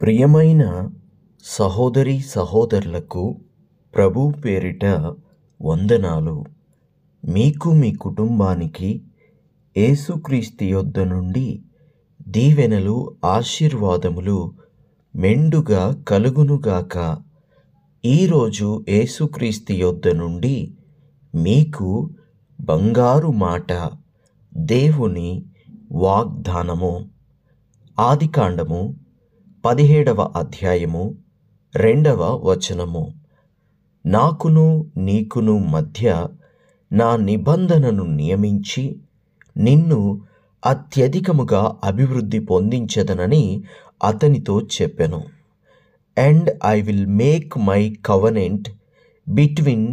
ప్రియమైన సహోదరి సహోదరులకు ప్రభు పేరిట వందనాలు. మీకు మీ కుటుంబానికి యేసుక్రీస్తు యొద్ద నుండి దీవెనలు ఆశీర్వాదములు మెండుగా కలుగునుగాక. ఈరోజు యేసుక్రీస్తు యొద్ద నుండి మీకు బంగారు మాట, దేవుని వాగ్దానము. ఆదికాండము 17వ అధ్యాయము 2వ వచనము. నాకును నీకును మధ్య నా నిబంధనను నియమించి నిన్ను అత్యధికముగా అభివృద్ధి పొందించదనని అతనితో చెప్పెను. And I will make my covenant between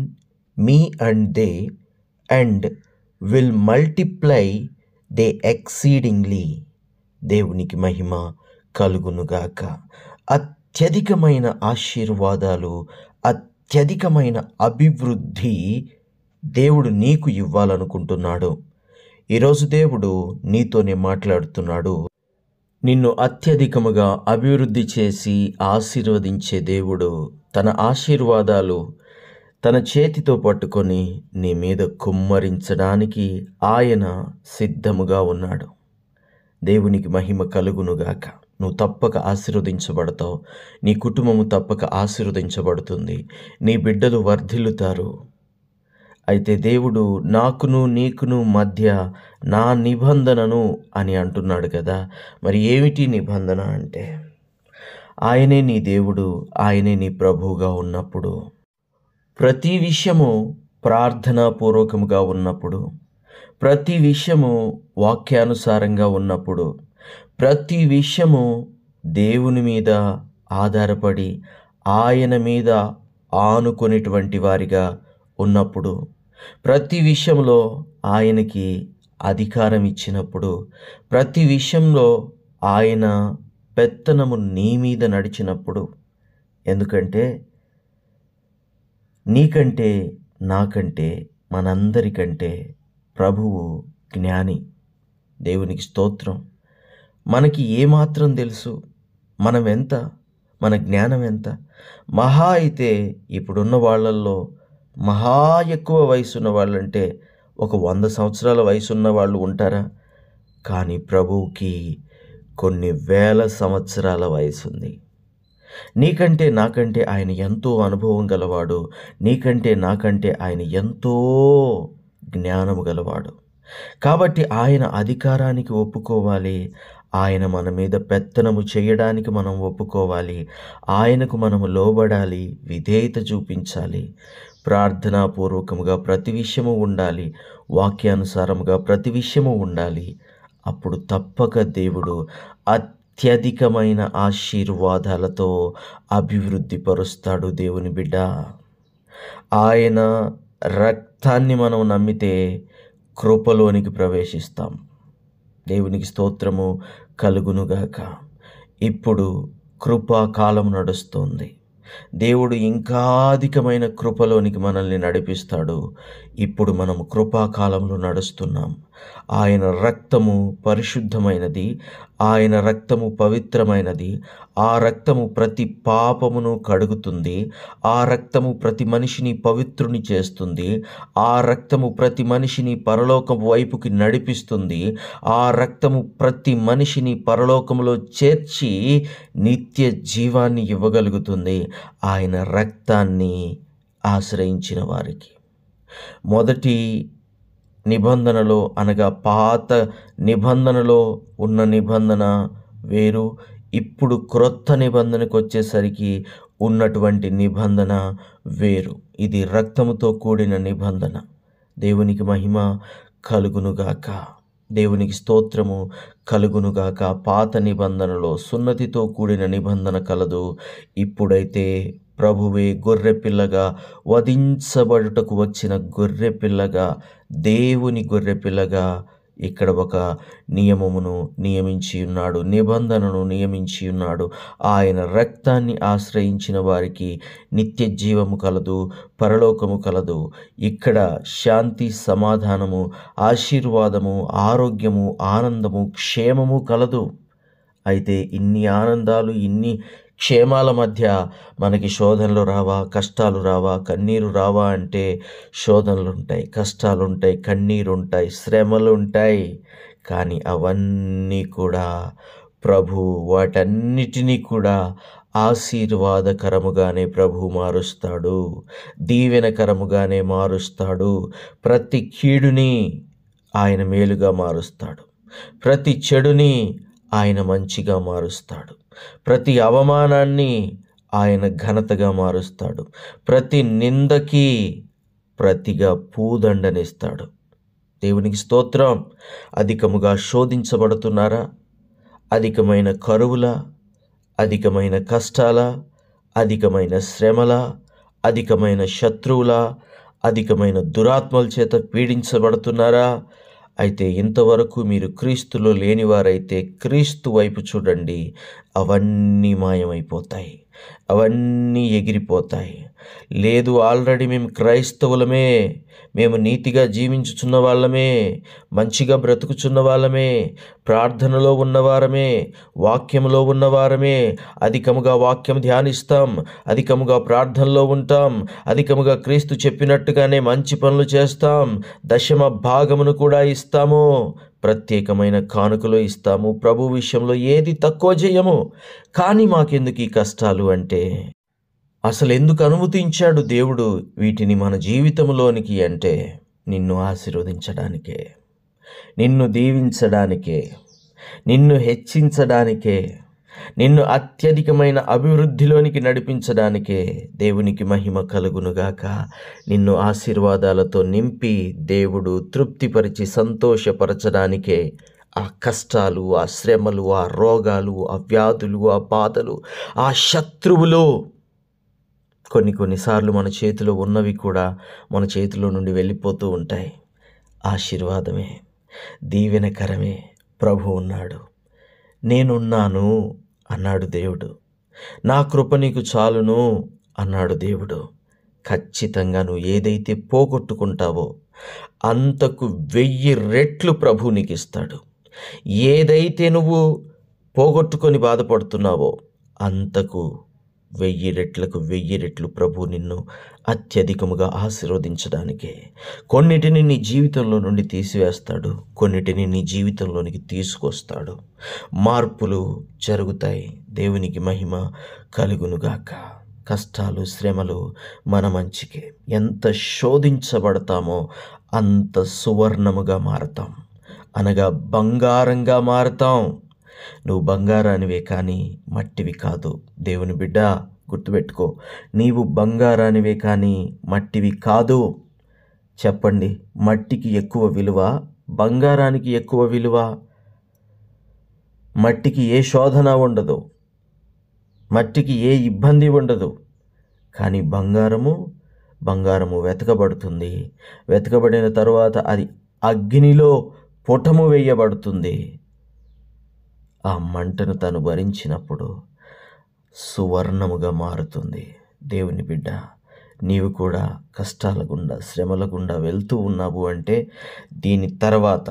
me and they and will multiply they exceedingly. దేవునికి మహిమ కలుగునుగాక. అత్యధికమైన ఆశీర్వాదాలు, అత్యధికమైన అభివృద్ధి దేవుడు నీకు ఇవ్వాలనుకుంటున్నాడు. ఈరోజు దేవుడు నీతోనే మాట్లాడుతున్నాడు. నిన్ను అత్యధికముగా అభివృద్ధి చేసి ఆశీర్వదించే దేవుడు తన ఆశీర్వాదాలు తన చేతితో పట్టుకొని నీ మీద కుమ్మరించడానికి ఆయన సిద్ధముగా ఉన్నాడు. దేవునికి మహిమ కలుగునుగాక. నువ్వు తప్పక ఆశీర్వదించబడతావు. నీ కుటుంబము తప్పక ఆశీర్వదించబడుతుంది. నీ బిడ్డలు వర్ధిల్లుతారు. అయితే దేవుడు నాకును నీకును మధ్య నా నిబంధనను అని అంటున్నాడు కదా. మరి ఏమిటి నిబంధన అంటే, ఆయనే నీ దేవుడు, ఆయనే నీ ప్రభువుగా ఉన్నప్పుడు, ప్రతి విషయము ప్రార్థనాపూర్వకముగా ఉన్నప్పుడు, ప్రతి విషయము వాక్యానుసారంగా ఉన్నప్పుడు, ప్రతి విషయము దేవుని మీద ఆధారపడి ఆయన మీద ఆనుకునేటువంటి వారిగా ఉన్నప్పుడు, ప్రతి విషయంలో ఆయనకి అధికారం ఇచ్చినప్పుడు, ప్రతి విషయంలో ఆయన పెత్తనము నీ మీద నడిచినప్పుడు, ఎందుకంటే నీకంటే నాకంటే మనందరికంటే ప్రభువు జ్ఞాని. దేవునికి స్తోత్రం. మనకి ఏమాత్రం తెలుసు, మనం ఎంత, మన జ్ఞానం ఎంత? మహా అయితే ఇప్పుడున్న వాళ్ళల్లో మహా ఎక్కువ వయసున్న వాళ్ళంటే ఒక 100 సంవత్సరాల వయసున్న వాళ్ళు ఉంటారా? కానీ ప్రభువుకి కొన్ని వేల సంవత్సరాల వయసుంది. నీకంటే నాకంటే ఆయన ఎంతో అనుభవం గలవాడు. నీకంటే నాకంటే ఆయన ఎంతో జ్ఞానము గలవాడు. కాబట్టి ఆయన అధికారానికి ఒప్పుకోవాలి. ఆయన మన మీద పెత్తనము చేయడానికి మనం ఒప్పుకోవాలి. ఆయనకు మనము లోబడాలి, విధేయత చూపించాలి. ప్రార్థనాపూర్వకముగా ప్రతి విషయము ఉండాలి, వాక్యానుసారముగా ప్రతి విషయము ఉండాలి. అప్పుడు తప్పక దేవుడు అత్యధికమైన ఆశీర్వాదాలతో అభివృద్ధి పరుస్తాడు. దేవుని బిడ్డ, ఆయన రక్తాన్ని మనం నమ్మితే కృపలోనికి ప్రవేశిస్తాం. దేవునికి స్తోత్రము కలుగునుగాక. ఇప్పుడు కృపాకాలం నడుస్తుంది. దేవుడు ఇంకా అధికమైన కృపలోనికి మనల్ని నడిపిస్తాడు. ఇప్పుడు మనము కృపాకాలంలో నడుస్తున్నాం. ఆయన రక్తము పరిశుద్ధమైనది, ఆయన రక్తము పవిత్రమైనది. ఆ రక్తము ప్రతి పాపమును కడుగుతుంది. ఆ రక్తము ప్రతి మనిషిని పవిత్రుని చేస్తుంది. ఆ రక్తము ప్రతి మనిషిని పరలోకం వైపుకి నడిపిస్తుంది. ఆ రక్తము ప్రతి మనిషిని పరలోకములో చేర్చి నిత్య జీవాన్ని ఇవ్వగలుగుతుంది. ఆయన రక్తాన్ని ఆశ్రయించిన వారికి. మొదటి నిబంధనలో అనగా పాత నిబంధనలో ఉన్న నిబంధన వేరు, ఇప్పుడు క్రొత్త నిబంధనకు వచ్చేసరికి ఉన్నటువంటి నిబంధన వేరు. ఇది రక్తముతో కూడిన నిబంధన. దేవునికి మహిమ కలుగునుగాక. దేవునికి స్తోత్రము కలుగునుగాక. పాత నిబంధనలో సున్నతితో కూడిన నిబంధన కలదు. ఇప్పుడైతే ప్రభువే గొర్రెపిల్లగా, వధించబడుటకు వచ్చిన గొర్రెపిల్లగా, దేవుని గొర్రెపిల్లగా ఇక్కడ ఒక నియమమును నియమించి ఉన్నాడు, నిబంధనను నియమించి ఉన్నాడు. ఆయన రక్తాన్ని ఆశ్రయించిన వారికి నిత్య జీవము కలదు, పరలోకము కలదు. ఇక్కడ శాంతి, సమాధానము, ఆశీర్వాదము, ఆరోగ్యము, ఆనందము, క్షేమము కలదు. అయితే ఇన్ని ఆనందాలు, ఇన్ని క్షేమాల మధ్య మనకి శోధనలు రావా, కష్టాలు రావా, కన్నీరు రావా అంటే శోధనలుంటాయి, కష్టాలుంటాయి, కన్నీరుంటాయి, శ్రమలుంటాయి. కానీ అవన్నీ కూడా ప్రభు వాటన్నిటినీ కూడా ఆశీర్వాదకరముగానే ప్రభు మారుస్తాడు, దీవెనకరముగానే మారుస్తాడు. ప్రతి కీడుని ఆయన మేలుగా మారుస్తాడు, ప్రతి చెడుని ఆయన మంచిగా మారుస్తాడు, ప్రతి అవమానాన్ని ఆయన ఘనతగా మారుస్తాడు, ప్రతి నిందకి ప్రతిగా పూదండనిస్తాడు. దేవునికి స్తోత్రం. అధికముగా శోధించబడుతున్నారా? అధికమైన కరువుల, అధికమైన కష్టాల, అధికమైన శ్రమల, అధికమైన శత్రువుల, అధికమైన దురాత్మల చేత పీడించబడుతున్నారా? అయితే ఇంతవరకు మీరు క్రీస్తులో లేనివారైతే క్రీస్తు వైపు చూడండి. అవన్నీ మాయమైపోతాయి, అవన్నీ ఎగిరిపోతాయి. లేదు, ఆల్రెడీ మేము క్రైస్తవులమే, మేము నీతిగా జీవించుచున్న వాళ్ళమే, మంచిగా బ్రతుకుచున్న వాళ్ళమే, ప్రార్థనలో ఉన్నవారమే, వాక్యంలో ఉన్నవారమే, అధికముగా వాక్యం ధ్యానిస్తాం, అధికముగా ప్రార్థనలో ఉంటాం, అధికముగా క్రీస్తు చెప్పినట్టుగానే మంచి పనులు చేస్తాం, దశమ భాగమును కూడా ఇస్తాము, ప్రత్యేకమైన కానుకలు ఇస్తాము, ప్రభు విషయంలో ఏది తక్కువ చేయము. కానీ మాకెందుకు ఈ కష్టాలు అంటే, అసలు ఎందుకు అనుమతించాడు దేవుడు వీటిని మన జీవితంలోనికి అంటే, నిన్ను ఆశీర్వదించడానికే, నిన్ను దీవించడానికే, నిన్ను హెచ్చించడానికే, నిన్ను అత్యధికమైన అభివృద్ధిలోనికి నడిపించడానికే. దేవునికి మహిమ కలుగునుగాక. నిన్ను ఆశీర్వాదాలతో నింపి దేవుడు తృప్తిపరిచి సంతోషపరచడానికే ఆ కష్టాలు, ఆ శ్రమలు, ఆ రోగాలు, ఆ వ్యాధులు, ఆ బాధలు, ఆ శత్రువులు కొన్నిసార్లు మన చేతిలో ఉన్నవి కూడా మన చేతిలో నుండి వెళ్ళిపోతూ ఉంటాయి. ఆశీర్వాదమే, దీవెనకరమే. ప్రభు ఉన్నాడు, నేనున్నాను అన్నాడు దేవుడు. నా కృప నీకు చాలును అన్నాడు దేవుడు. ఖచ్చితంగా నువ్వు ఏదైతే పోగొట్టుకుంటావో అంతకు 1000 రెట్లు ప్రభు నీకు ఇస్తాడు. ఏదైతే నువ్వు పోగొట్టుకొని బాధపడుతున్నావో అంతకు 1000 రెట్లకు 1000 రెట్లు ప్రభు నిన్ను అత్యధికముగా ఆశీర్వదించడానికే. కొన్నిటిని నీ జీవితంలో నుండి తీసివేస్తాడు, కొన్నిటిని నీ జీవితంలోనికి తీసుకొస్తాడు. మార్పులు జరుగుతాయి. దేవునికి మహిమ కలుగునుగాక. కష్టాలు, శ్రమలు మన మంచికే. ఎంత శోధించబడతామో అంత సువర్ణముగా మారతాం, అనగా బంగారంగా మారతాం. నువ్వు బంగారానివే కానీ మట్టివి కాదు. దేవుని బిడ్డ, గుర్తుపెట్టుకో, నీవు బంగారానివే కానీ మట్టివి కాదు. చెప్పండి, మట్టికి ఎక్కువ విలువ, బంగారానికి ఎక్కువ విలువ? మట్టికి ఏ శోధన ఉండదు, మట్టికి ఏ ఇబ్బంది ఉండదు. కానీ బంగారము వెతకబడుతుంది. వెతకబడిన తరువాత అది అగ్నిలో పుటము వేయబడుతుంది. ఆ మంటను తను భరించినప్పుడు సువర్ణముగా మారుతుంది. దేవుని బిడ్డ, నీవు కూడా కష్టాల గుండా, శ్రమల గుండా వెళ్తూ ఉన్నావు అంటే, దీని తర్వాత,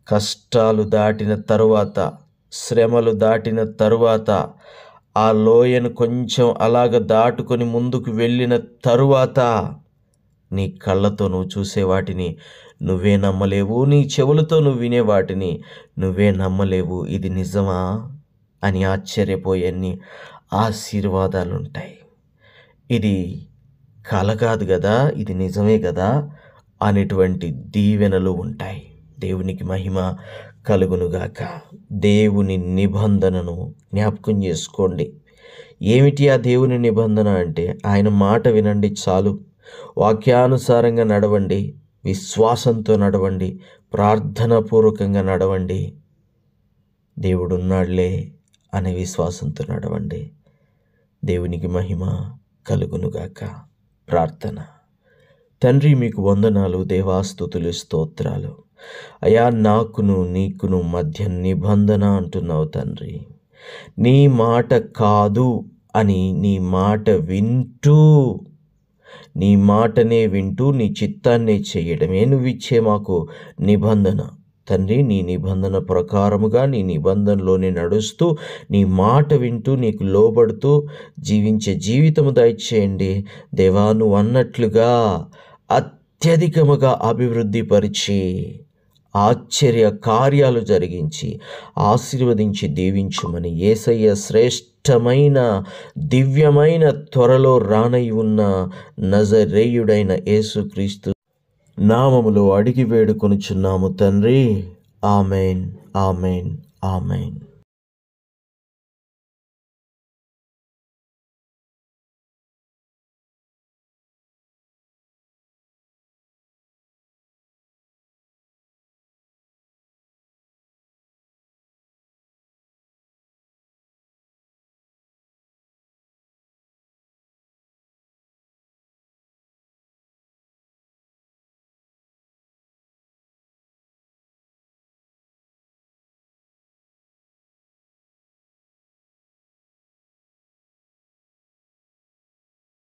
కష్టాలు దాటిన తరువాత, శ్రమలు దాటిన తరువాత, ఆ లోయను కొంచెం అలాగ దాటుకొని ముందుకు వెళ్ళిన తరువాత, నీ కళ్ళతో నువ్వు చూసే వాటిని నువ్వే నమ్మలేవు, నీ చెవులతో నువ్వు వినే వాటిని నువ్వే నమ్మలేవు. ఇది నిజమా అని ఆశ్చర్యపోయేన్ని ఆశీర్వాదాలు ఉంటాయి. ఇది కల కాదు కదా, ఇది నిజమే కదా అనేటువంటి దీవెనలు ఉంటాయి. దేవునికి మహిమ కలుగునుగాక. దేవుని నిబంధనను జ్ఞాపకం చేసుకోండి. ఏమిటి ఆ దేవుని నిబంధన అంటే, ఆయన మాట వినండి చాలు, వాక్యానుసారంగా నడవండి, విశ్వాసంతో నడవండి, ప్రార్థనాపూర్వకంగా నడవండి, దేవుడున్నాడులే అనే విశ్వాసంతో నడవండి. దేవునికి మహిమ కలుగునుగాక. ప్రార్థన. తండ్రి, మీకు వందనాలు, దేవాస్తుతులు, స్తోత్రాలు. అయా, నాకును నీకును మధ్య నిబంధన అంటున్నావు తండ్రి. నీ మాట కాదు అని నీ మాట వింటూ, నీ మాటనే వింటూ నీ చిత్తాన్నే చేయడమే నువ్విచ్చే మాకు నిబంధన తండ్రి, నీ నిబంధన ప్రకారముగా నీ నిబంధనలోనే నడుస్తూ నీ మాట వింటూ నీకు లోబడుతూ జీవించే జీవితము దయచేయండి దేవా. నువ్వు అన్నట్లుగా అత్యధికముగా అభివృద్ధి పరిచి ఆశ్చర్య కార్యాలు జరిగించి ఆశీర్వదించి దీవించుమని యేసయ్య శ్రేష్టమైన దివ్యమైన త్వరలో రానై ఉన్న నజరేయుడైన యేసుక్రీస్తు నామములో అడిగి వేడుకొనుచున్నాము తండ్రి. Amen, amen, amen.